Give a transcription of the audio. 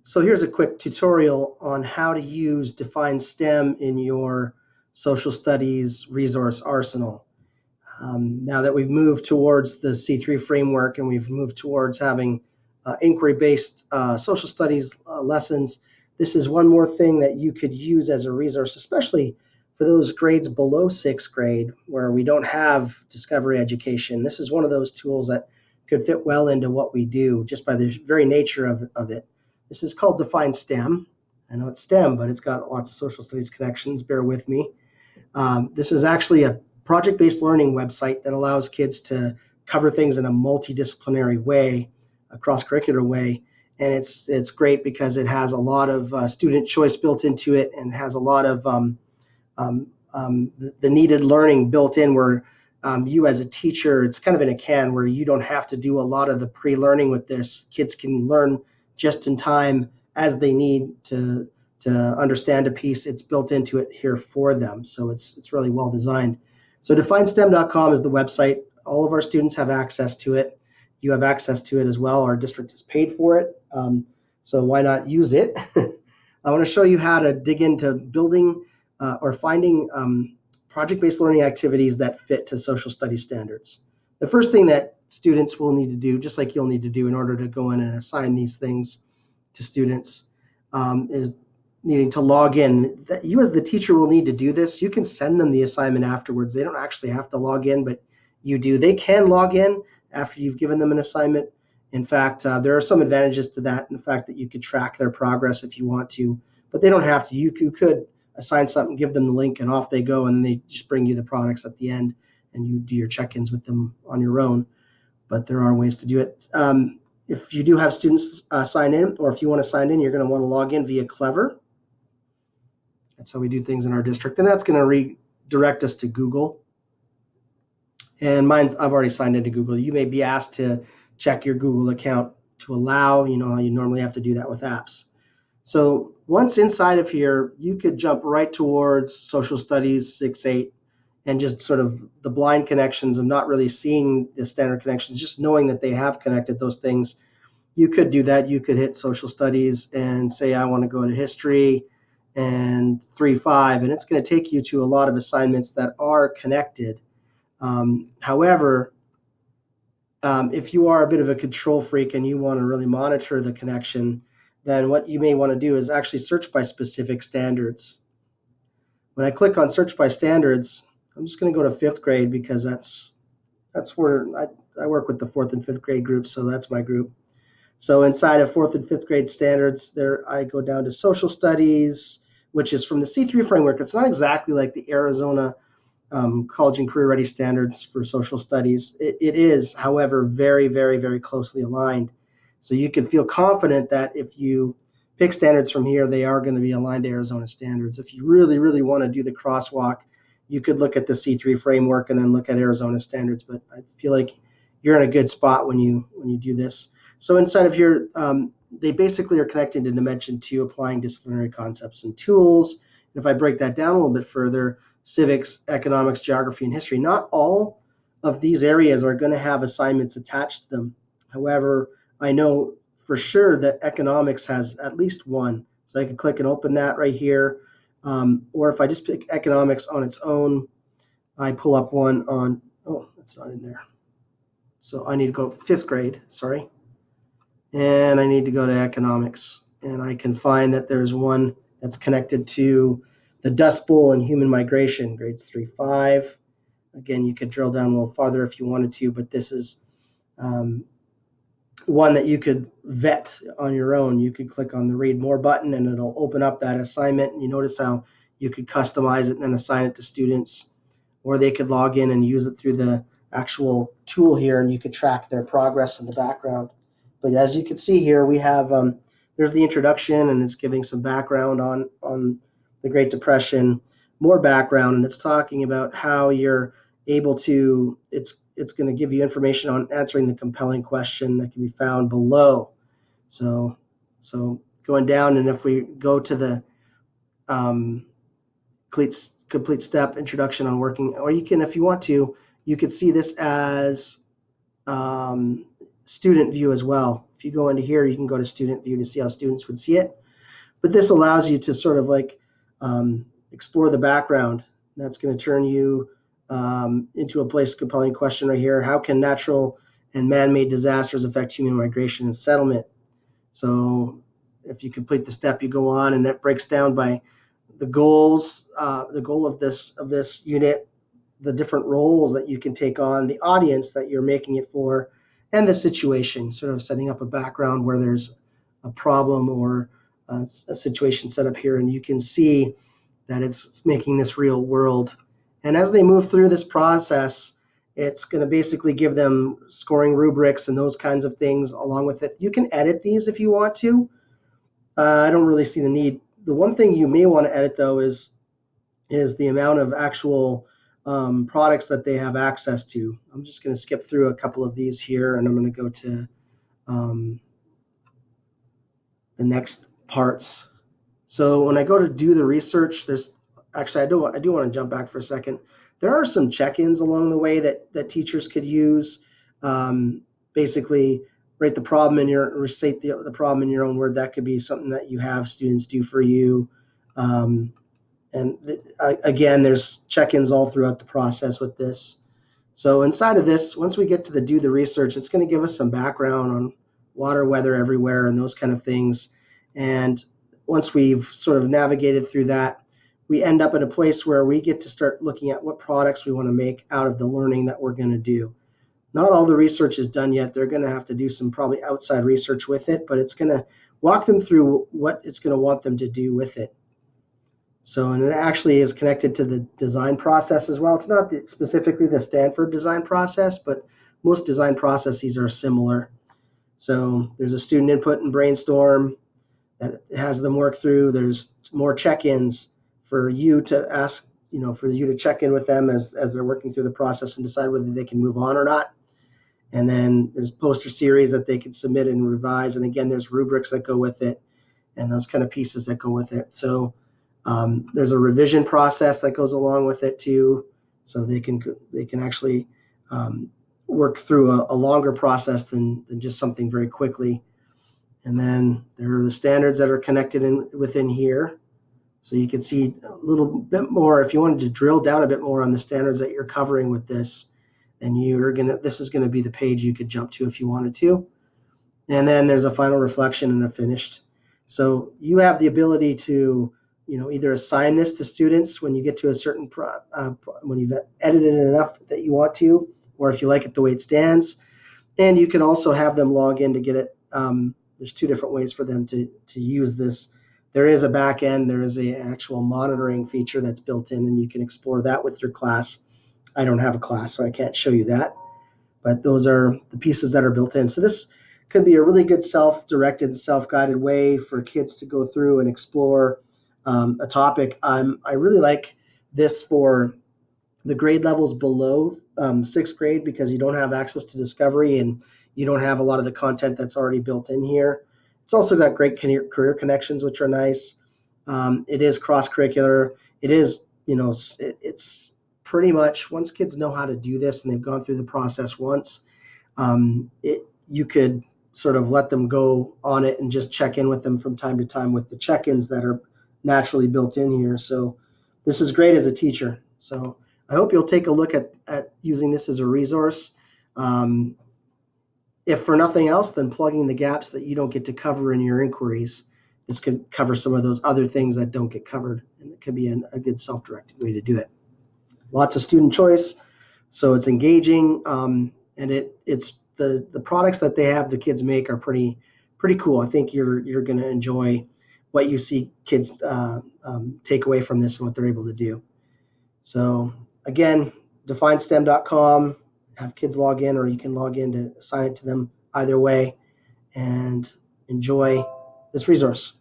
So here's a quick tutorial on how to use Define STEM in your social studies resource arsenal. Now that we've moved towards the C3 framework and we've moved towards having inquiry-based social studies lessons, this is one more thing that you could use as a resource, especially for those grades below sixth grade where we don't have discovery education. This is one of those tools that could fit well into what we do just by the very nature of it. This is called Define STEM. I know it's STEM, but it's got lots of social studies connections. Bear with me. This is actually a project-based learning website that allows kids to cover things in a multidisciplinary way, a cross-curricular way. And it's great because it has a lot of student choice built into it and has a lot of the needed learning built in where you as a teacher, it's kind of in a can where you don't have to do a lot of the pre-learning with this. Kids can learn just in time as they need to understand a piece. It's built into it here for them. So it's really well designed. So definestem.com is the website. All of our students have access to it. You have access to it as well. Our district has paid for it. So why not use it? I want to show you how to dig into building or finding project-based learning activities that fit to social studies standards. The first thing that students will need to do, just like you'll need to do in order to go in and assign these things to students, is needing to log in. You as the teacher will need to do this. You can send them the assignment afterwards. They don't actually have to log in, but you do. They can log in after you've given them an assignment. In fact, there are some advantages to that, in the fact that you could track their progress if you want to, but they don't have to. You could assign something, give them the link, and off they go, and they just bring you the products at the end, and you do your check-ins with them on your own. But there are ways to do it. If you do have students sign in, or if you want to sign in, you're going to want to log in via Clever. That's how we do things in our district. And that's going to redirect us to Google. And I've already signed into Google. You may be asked to check your Google account to allow, you normally have to do that with apps. So once inside of here, you could jump right towards social studies 6-8 and just sort of the blind connections of not really seeing the standard connections, just knowing that they have connected those things. You could do that. You could hit social studies and say, I want to go to history and 3-5, and it's going to take you to a lot of assignments that are connected. However, if you are a bit of a control freak and you want to really monitor the connection, then what you may want to do is actually search by specific standards. When I click on search by standards, I'm just going to go to 5th grade because that's where I work with the 4th and 5th grade groups, so that's my group. So inside of 4th and 5th grade standards, there I go down to social studies, which is from the C3 framework. It's not exactly like the Arizona college and career ready standards for social studies. It is, however, very, very, very closely aligned. So you can feel confident that if you pick standards from here, they are going to be aligned to Arizona standards. If you really, really want to do the crosswalk, you could look at the C3 framework and then look at Arizona standards. But I feel like you're in a good spot when you do this. So inside of here, they basically are connecting to Dimension 2, applying disciplinary concepts and tools. And if I break that down a little bit further, civics, economics, geography, and history, not all of these areas are going to have assignments attached to them. However, I know for sure that economics has at least one. So I can click and open that right here. Or if I just pick economics on its own, I pull up one on, oh, that's not in there. So I need to go 5th grade, sorry. And I need to go to economics. And I can find that there's one that's connected to the Dust Bowl and human migration, grades 3-5. Again, you could drill down a little farther if you wanted to, but this is one that you could vet on your own. You could click on the read more button and it'll open up that assignment. And you notice how you could customize it and then assign it to students, or they could log in and use it through the actual tool here, and you could track their progress in the background. But as you can see here, we have, there's the introduction, and it's giving some background on the Great Depression, more background, and it's talking about how you're able to, it's going to give you information on answering the compelling question that can be found below. So going down, and if we go to the complete step introduction on working, or you can, if you want to, you could see this as student view as well. you go into here, you can go to student view to see how students would see it. But this allows you to sort of like explore the background. That's going to turn you into a place compelling question right here. How can natural and man-made disasters affect human migration and settlement? So if you complete the step, you go on, and it breaks down by the goals, the goal of this unit, the different roles that you can take on, the audience that you're making it for, and the situation, sort of setting up a background where there's a problem or a situation set up here, and you can see that it's making this real world. And as they move through this process, it's going to basically give them scoring rubrics and those kinds of things along with it. You can edit these if you want to. I don't really see the need. The one thing you may want to edit, though, is the amount of actual products that they have access to. I'm just going to skip through a couple of these here, and I'm going to go to the next parts. So when I go to do the research, there's actually, I do want to jump back for a second. There are some check-ins along the way that teachers could use. Basically, write the problem in your, recite the problem in your own word. That could be something that you have students do for you. Again, there's check-ins all throughout the process with this. So inside of this, once we get to the do the research, it's going to give us some background on water, weather everywhere, and those kind of things. And once we've sort of navigated through that, we end up in a place where we get to start looking at what products we want to make out of the learning that we're going to do. Not all the research is done yet. They're going to have to do some probably outside research with it, but it's going to walk them through what it's going to want them to do with it. So, and it actually is connected to the design process as well. It's not specifically the Stanford design process, but most design processes are similar. So there's a student input and brainstorm that has them work through. There's more check-ins for you to ask, for you to check in with them as they're working through the process and decide whether they can move on or not. And then there's poster series that they can submit and revise. And again, there's rubrics that go with it and those kind of pieces that go with it. So there's a revision process that goes along with it too. So they can actually work through a longer process than just something very quickly. And then there are the standards that are connected within here. So you can see a little bit more. If you wanted to drill down a bit more on the standards that you're covering with this, then this is gonna be the page you could jump to if you wanted to. And then there's a final reflection and a finished. So you have the ability to, either assign this to students when you get to a certain when you've edited it enough that you want to, or if you like it the way it stands. And you can also have them log in to get it. There's two different ways for them to use this. There is a back end. There is a actual monitoring feature that's built in, and you can explore that with your class. I don't have a class, so I can't show you that. But those are the pieces that are built in. So this could be a really good self-directed, self-guided way for kids to go through and explore a topic. I really like this for the grade levels below sixth grade because you don't have access to Discovery and you don't have a lot of the content that's already built in here. It's also got great career connections, which are nice. It is cross-curricular. It is, it's pretty much, once kids know how to do this and they've gone through the process once, you could sort of let them go on it and just check in with them from time to time with the check-ins that are naturally built in here. So this is great as a teacher. So I hope you'll take a look at using this as a resource. If for nothing else, then plugging the gaps that you don't get to cover in your inquiries. This could cover some of those other things that don't get covered, and it could be a good self-directed way to do it. Lots of student choice, so it's engaging, and it's the products that they have the kids make are pretty cool. I think you're going to enjoy what you see kids take away from this and what they're able to do. So again, definestem.com. Have kids log in, or you can log in to assign it to them either way, and enjoy this resource.